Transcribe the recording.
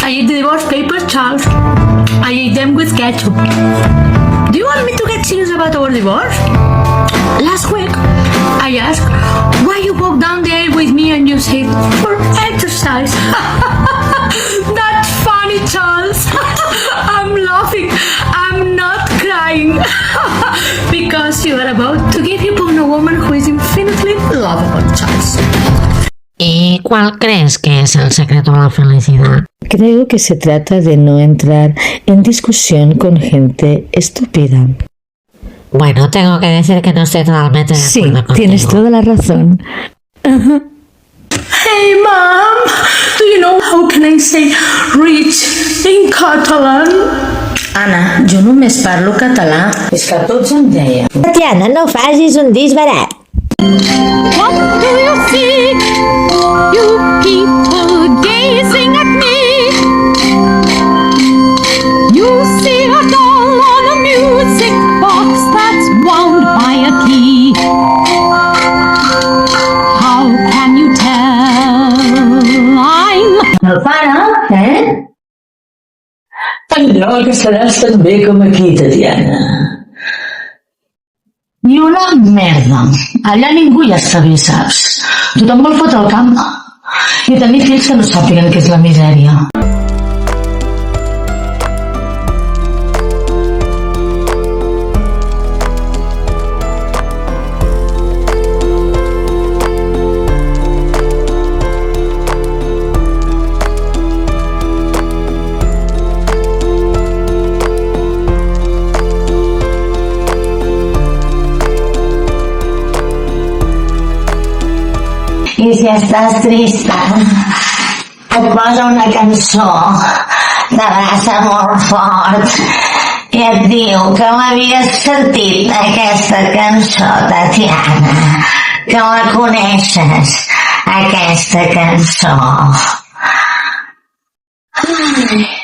I ate the divorce papers, Charles. I ate them with ketchup. Do you want me to get serious about our divorce? Last week, I asked why you walked down the aisle with me and you said, for exercise. Not funny, Charles. I'm laughing. I'm not crying. Because you are about to give up on a woman who is infinitely lovable, Charles. ¿Y cuál crees que es el secreto de la felicidad? Creo que se trata de no entrar en discusión con gente estúpida. Bueno, tengo que decir que no estoy totalmente de Sí, acuerdo contigo. tienes toda la razón. Hey, Mom. Do you know how can I say rich in Catalan? Anna, jo només parlo català. És que tots em deien. Tatiana, no facis un disbarat. What do you see? You people gazing at me. You see a doll on a music box that's wound by a key. How can you tell I'm El pare, Allò que seràs tan bé com aquí, Tatiana. Ni una merda. Allà ningú ja està bé, saps? Tothom vol fotre el camp. I tenir fills que no sàpiguen què és la misèria. I si estàs trista, et posa una cançó, t'abraça molt fort i et diu que l'havies sentit, aquesta cançó, Tatiana, que la coneixes, aquesta cançó. Ai.